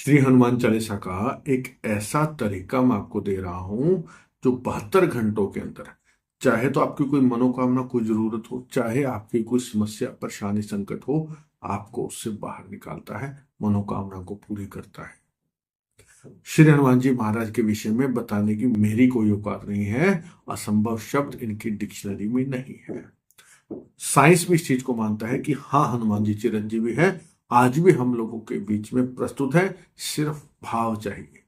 श्री हनुमान चालीसा का एक ऐसा तरीका मैं आपको दे रहा हूं जो 72 घंटों के अंदर, चाहे तो आपकी कोई मनोकामना, कोई जरूरत हो, चाहे आपकी कोई समस्या, परेशानी, संकट हो, आपको उससे बाहर निकालता है, मनोकामना को पूरी करता है। श्री हनुमान जी महाराज के विषय में बताने की मेरी कोई औकात नहीं है। असंभव शब्द इनकी डिक्शनरी में नहीं है। साइंस भी इस चीज को मानता है कि हाँ, हनुमान जी चिरंजीवी है, आज भी हम लोगों के बीच में प्रस्तुत है। सिर्फ भाव चाहिए।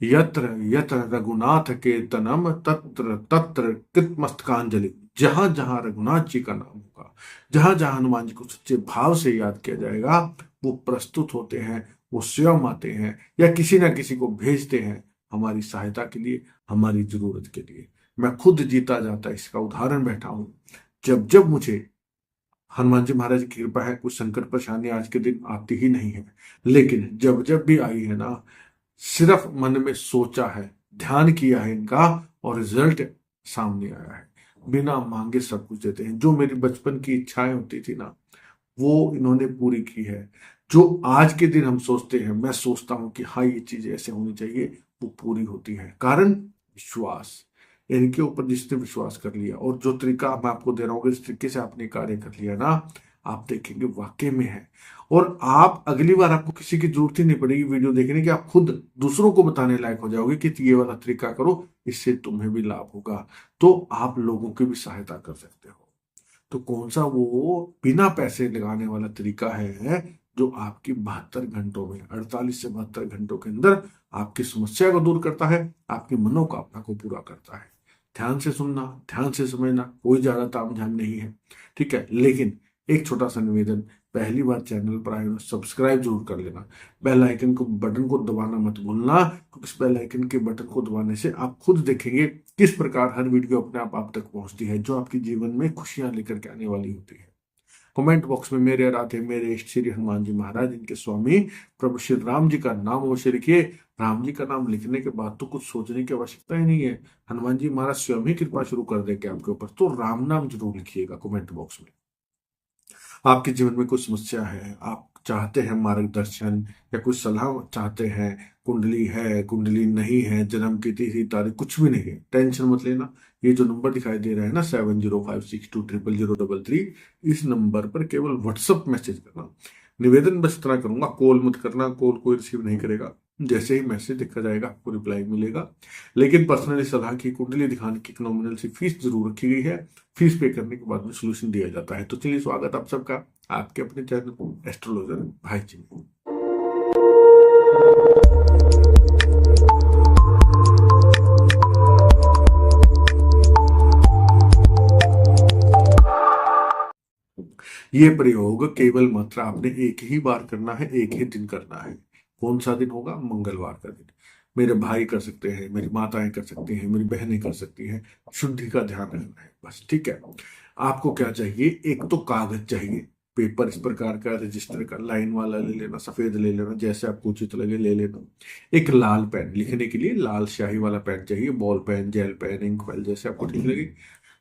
यत्र यत्र रघुनाथ के तनम तत्र तत्र कृतमस्तकांजलि। जहां जहां रघुनाथ जी का नाम होगा, जहां जहां हनुमान जी को सच्चे भाव से याद किया जाएगा, वो प्रस्तुत होते हैं, वो स्वयं आते हैं या किसी ना किसी को भेजते हैं हमारी सहायता के लिए, हमारी जरूरत के लिए। मैं खुद जीता जाता इसका उदाहरण बैठा हूं। जब जब मुझे हनुमान जी महाराज की कृपा है, कुछ संकट परेशानी आज के दिन आती ही नहीं है, लेकिन जब जब भी आई है ना, सिर्फ मन में सोचा है, ध्यान किया है इनका, और रिजल्ट सामने आया है। बिना मांगे सब कुछ देते हैं। जो मेरी बचपन की इच्छाएं होती थी ना, वो इन्होंने पूरी की है। जो आज के दिन हम सोचते हैं, मैं सोचता हूं कि हाँ, ये चीज ऐसे होनी चाहिए, वो पूरी होती है। कारण विश्वास। इनके ऊपर जिसने विश्वास कर लिया, और जो तरीका मैं आपको दे रहा हूँ, जिस तरीके से आपने कार्य कर लिया ना, आप देखेंगे वाकई में है। और आप अगली बार आपको किसी की जरूरत ही नहीं पड़ेगी वीडियो देखने की, आप खुद दूसरों को बताने लायक हो जाओगे कि ये वाला तरीका करो, इससे तुम्हें भी लाभ होगा। तो आप लोगों की भी सहायता कर सकते हो। तो कौन सा वो बिना पैसे लगाने वाला तरीका है जो आपकी 72 घंटों में, 48 से 72 घंटों के अंदर आपकी समस्या को दूर करता है, आपकी मनोकामना को पूरा करता है। ध्यान से सुनना, ध्यान से समझना, कोई ज्यादा तामझाम नहीं है, ठीक है। लेकिन एक छोटा सा निवेदन, पहली बार चैनल पर आए हो सब्सक्राइब जरूर कर लेना। बेल आइकन को, बटन को दबाना मत भूलना, क्योंकि इस बेल आइकन के बटन को दबाने से आप खुद देखेंगे किस प्रकार हर वीडियो अपने आप तक पहुंचती है, जो आपके जीवन में खुशियां लेकर के आने वाली होती है। कमेंट बॉक्स में मेरे राधे, मेरे इष्ट श्री हनुमान जी महाराज, इनके स्वामी प्रभु श्री राम जी का नाम अवश्य लिखिए। राम जी का नाम लिखने के बाद तो कुछ सोचने की आवश्यकता ही नहीं है, हनुमान जी महाराज स्वयं ही कृपा शुरू कर देंगे आपके ऊपर। तो राम नाम जरूर लिखिएगा कमेंट बॉक्स में। आपके जीवन में कुछ समस्या है, आप चाहते हैं मार्गदर्शन या कुछ सलाह चाहते हैं, कुंडली है, कुंडली नहीं है, जन्म की तिथि तारीख कुछ भी नहीं है, टेंशन मत लेना। ये जो नंबर दिखाई दे रहा है ना, 7056200033, इस नंबर पर केवल व्हाट्सअप मैसेज करना। निवेदन बस इतना करूंगा, कॉल मत करना, कॉल कोई रिसीव नहीं करेगा। जैसे ही मैसेज देखा जाएगा आपको रिप्लाई मिलेगा। लेकिन पर्सनली सलाह की, कुंडली दिखाने की नॉमिनल सी फीस जरूर रखी गई है। फीस पे करने के बाद में सोल्यूशन दिया जाता है। तो चलिए, स्वागत आप सबका आपके अपने चैनल एस्ट्रोलॉजर भाई जी में। ये प्रयोग केवल मात्र आपने एक ही बार करना है, एक ही दिन करना है। कौन सा दिन होगा? मंगलवार का दिन। मेरे भाई कर सकते हैं, मेरी माताएं कर सकती हैं, मेरी बहनें कर सकती हैं। शुद्धि का ध्यान रखना है बस, ठीक है। आपको क्या चाहिए? एक तो कागज चाहिए, पेपर इस प्रकार का, रजिस्टर का, लाइन वाला ले लेना, सफेद ले लेना, जैसे आपको उचित लगे ले लेना। एक लाल पेन, लिखने के लिए लाल स्याही वाला पेन चाहिए, ball pen, gel pen, ink pen, जैसे आपको ठीक लगे।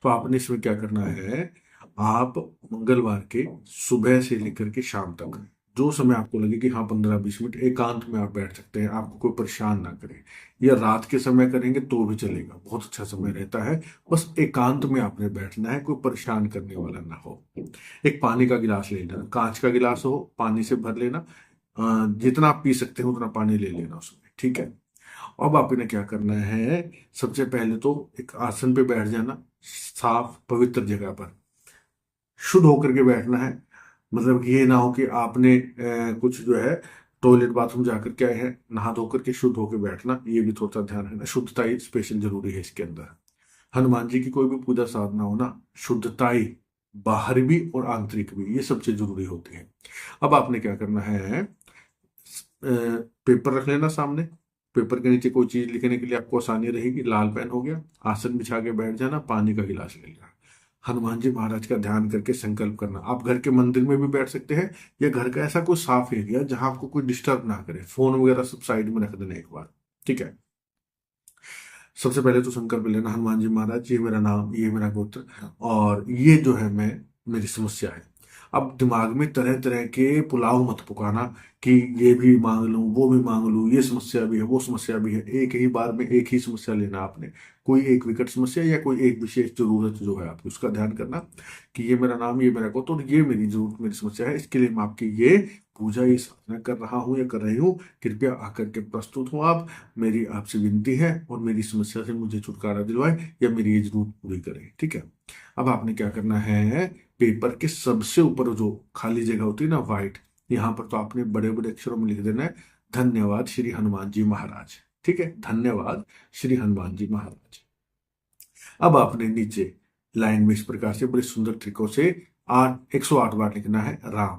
तो आपने इसमें क्या करना है, आप मंगलवार के सुबह से लेकर के शाम तक, जो समय आपको लगे कि हाँ 15-20 मिनट एकांत में आप बैठ सकते हैं, आपको कोई परेशान ना करे, या रात के समय करेंगे तो भी चलेगा, बहुत अच्छा समय रहता है। बस एकांत में आपने बैठना है, कोई परेशान करने वाला ना हो। एक पानी का गिलास ले लेना, कांच का गिलास हो, पानी से भर लेना। जितना आप पी सकते हो उतना पानी ले लेना उसमें, ठीक है। अब आपने क्या करना है, सबसे पहले तो एक आसन पे बैठ जाना, साफ पवित्र जगह पर शुद्ध होकर के बैठना है। मतलब कि ये ना हो कि आपने कुछ जो है टॉयलेट बाथरूम जाकर के आए हैं, नहा धो करके शुद्ध होकर बैठना, ये भी थोड़ा सा ध्यान रखना। शुद्धता ही स्पेशल जरूरी है इसके अंदर। हनुमान जी की कोई भी पूजा साधना हो ना, शुद्धता ही, बाहरी भी और आंतरिक भी, ये सबसे जरूरी होती है। अब आपने क्या करना है, पेपर रख लेना सामने। पेपर के नीचे कोई चीज लिखने के लिए आपको आसानी रहेगी। लाल पेन हो गया, आसन बिछा के बैठ जाना, पानी का गिलास ले लेना, हनुमान जी महाराज का ध्यान करके संकल्प करना। आप घर के मंदिर में भी बैठ सकते हैं, या घर का ऐसा कोई साफ एरिया जहां आपको कोई डिस्टर्ब ना करे, फोन वगैरह सब साइड में रख देना एक बार, ठीक है। सबसे पहले तो संकल्प लेना, हनुमान जी महाराज, ये मेरा नाम, ये मेरा गोत्र, और ये जो है मैं, मेरी समस्या है। अब दिमाग में तरह तरह के पुलाव मत पकाना कि ये भी मांग लूं, वो भी मांग लूं, ये समस्या भी है, वो समस्या भी है। एक ही बार में एक ही समस्या लेना आपने, कोई एक विकट समस्या या कोई एक विशेष जरूरत जो है आपकी, उसका ध्यान करना कि ये मेरा नाम, ये मेरा को, तो ये मेरी जरूरत, मेरी समस्या है, इसके लिए मैं आपकी ये पूजा, ये साधना कर रहा हूँ या कर रही हूँ, कृपया आकर के प्रस्तुत हो आप, मेरी आपसे विनती है, और मेरी समस्या से मुझे छुटकारा दिलवाए या मेरी ये जरूरत पूरी करें। ठीक है। अब आपने क्या करना है, पेपर के सबसे ऊपर जो खाली जगह होती है ना, व्हाइट, यहाँ पर तो आपने बड़े बड़े अक्षरों में लिख देना है, धन्यवाद श्री हनुमान जी महाराज। ठीक है, धन्यवाद श्री हनुमान जी महाराज। अब आपने नीचे लाइन में इस प्रकार से बड़े सुंदर तरीकों से 108 बार लिखना है, राम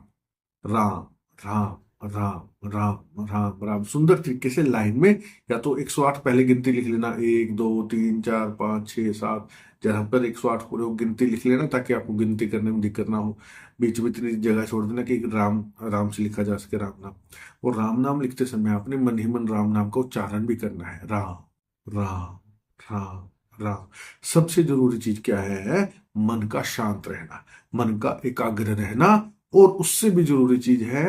राम राम राम राम राम राम, सुंदर तरीके से लाइन में। या तो 108 पहले गिनती लिख लेना, 1 2 3 4 5 6 7, जहां पर 108 पूरे वो गिनती लिख लेना, ताकि आपको गिनती करने में दिक्कत ना हो। बीच में इतनी जगह छोड़ देना कि राम राम से लिखा जा सके, राम नाम। और राम नाम लिखते समय आपने मन ही मन राम नाम का उच्चारण भी करना है, राम राम राम राम। सबसे जरूरी चीज क्या है, मन का शांत रहना, मन का एकाग्र रहना। और उससे भी जरूरी चीज है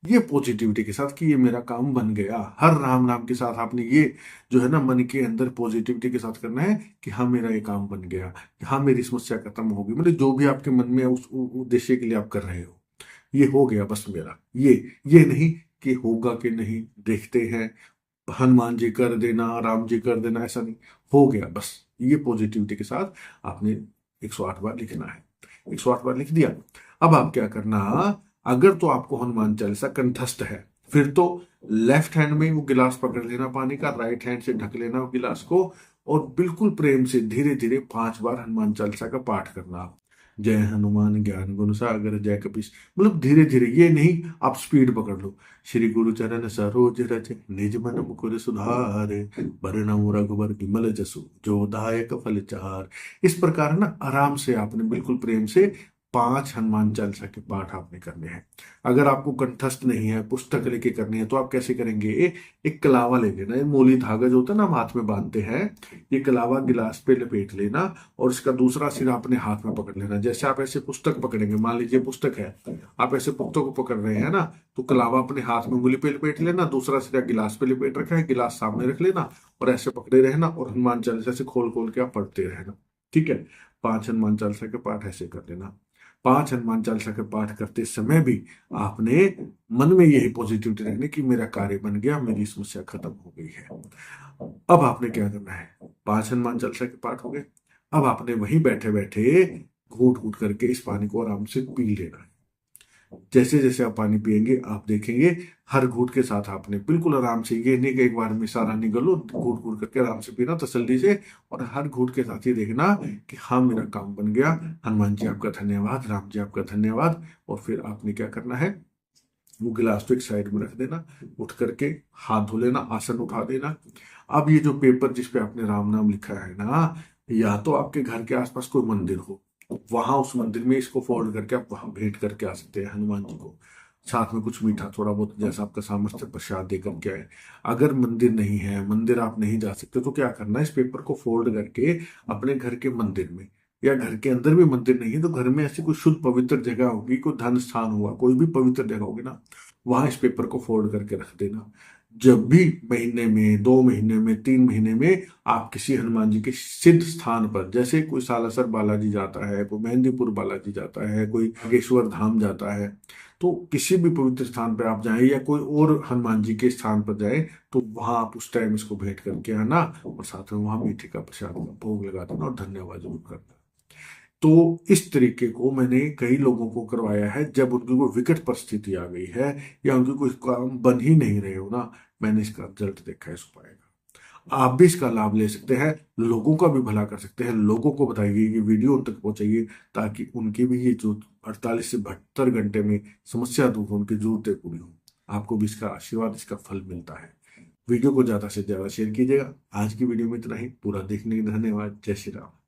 ये पॉजिटिविटी के साथ कि ये मेरा काम बन गया। हर राम नाम के साथ आपने ये जो है ना, मन के अंदर पॉजिटिविटी के साथ करना है कि हाँ मेरा ये काम बन गया, हाँ मेरी समस्या खत्म होगी, मतलब जो भी आपके मन में है उस उद्देश्य के लिए आप कर रहे हो, ये हो गया बस मेरा। ये नहीं कि होगा कि नहीं देखते हैं, हनुमान जी कर देना, राम जी कर देना, ऐसा नहीं, हो गया बस। ये पॉजिटिविटी के साथ आपने 108 बार लिखना है। 108 बार लिख दिया। अब आप क्या करना, अगर तो आपको हनुमान चालीसा कंठस्थ है, फिर तो लेफ्ट हैंड में वो गिलास पकड़ लेना पानी का, राइट हैंड से ढक लेना वो गिलास को, और बिल्कुल प्रेम से धीरे धीरे 5 बार हनुमान चालीसा का पाठ करना। जय हनुमान ज्ञान गुण सागर जय कपीस, मतलब धीरे धीरे, ये नहीं आप स्पीड पकड़ लो। श्री गुरु चरण सरोज रज निज मन मुकुर सुधारे, बरनउँ रघुबर विमल जसु जो दायक फल चार। इस प्रकार ना आराम से आपने बिल्कुल प्रेम से 5 हनुमान चालीसा के पाठ आपने करने हैं। अगर आपको कंठस्थ नहीं है, पुस्तक लेके करनी है, तो आप कैसे करेंगे, एक कलावा ले लेना, ये मोली धागा जो होता है ना हम हाथ में बांधते हैं, ये कलावा गिलास पे लपेट लेना, और इसका दूसरा सिरा अपने हाथ में पकड़ लेना। जैसे आप ऐसे पुस्तक पकड़ेंगे, मान लीजिए पुस्तक है, आप ऐसे पुस्तक को पकड़ रहे हैं ना, तो कलावा अपने हाथ में उंगली पे लपेट लेना, दूसरा सिरा गिलास पे लपेट रखा है, गिलास सामने रख लेना, और ऐसे पकड़े रहना, और हनुमान चालीसा से खोल खोल के आप पढ़ते रहना। ठीक है। 5 हनुमान चालीसा के पाठ ऐसे कर लेना। 5 हनुमान चालीसा के पाठ करते समय भी आपने मन में यही पॉजिटिविटी रखनी कि मेरा कार्य बन गया, मेरी समस्या खत्म हो गई है। अब आपने क्या करना है, 5 हनुमान चालीसा के पाठ हो गए। अब आपने वहीं बैठे बैठे घूट घूट करके इस पानी को आराम से पी लेना है। जैसे जैसे आप पानी पिएंगे आप देखेंगे हर घूट के साथ आपने बिल्कुल आराम से, ये नहीं कि एक बार में सारा निगलो, घूट घूट करके आराम से पीना तसल्ली से, और हर घूट के साथ ही देखना कि हाँ मेरा काम बन गया, हनुमान जी आपका धन्यवाद, राम जी आपका धन्यवाद। और फिर आपने क्या करना है, वो गिलास तो एक साइड में रख देना, उठ करके हाथ धो लेना, आसन उठा देना। अब ये जो पेपर जिस पे आपने राम नाम लिखा है ना, या तो आपके घर के आसपास कोई मंदिर हो, वहां उस मंदिर में इसको फोल्ड करके आप वहां भेंट करके आ सकते हैं हनुमान जी को, साथ में कुछ मीठा थोड़ा बहुत जैसा आपका सामर्थ्य प्रसाद दे करके आए। अगर मंदिर नहीं है, मंदिर आप नहीं जा सकते, तो क्या करना है, इस पेपर को फोल्ड करके अपने घर के मंदिर में, या घर के अंदर भी मंदिर नहीं है तो घर में ऐसी कोई शुद्ध पवित्र जगह होगी, कोई धन स्थान हुआ, कोई भी पवित्र जगह होगी ना, वहां इस पेपर को फोल्ड करके रख देना। जब भी महीने में, 2 महीने में, 3 महीने में आप किसी हनुमान जी के सिद्ध स्थान पर, जैसे कोई सालासर बालाजी जाता है, कोई मेहंदीपुर बालाजी जाता है, कोई बागेश्वर धाम जाता है, तो किसी भी पवित्र स्थान पर आप जाएं, या कोई और हनुमान जी के स्थान पर जाएं, तो वहां आप उस टाइम इसको भेंट करके आना, और साथ में वहां मीठे का प्रसाद का भोग लगा देना, और धन्यवाद जरूर करना। तो इस तरीके को मैंने कई लोगों को करवाया है, जब उनकी कोई विकट परिस्थिति आ गई है, या उनकी कोई काम बन ही नहीं रहे हो ना, मैंने इसका रिजल्ट देखा है इस उपाय का। आप भी इसका लाभ ले सकते हैं, लोगों का भी भला कर सकते हैं, लोगों को बताइए, ये वीडियो उन तक पहुंचाइए, ताकि उनकी भी ये जो 48 से 72 घंटे में समस्या दूर हो, उनकी जरूरतें पूरी हो, आपको भी इसका आशीर्वाद, इसका फल मिलता है। वीडियो को ज्यादा से ज्यादा शेयर कीजिएगा। आज की वीडियो में इतना ही, पूरा देखने के लिए धन्यवाद। जय श्री राम।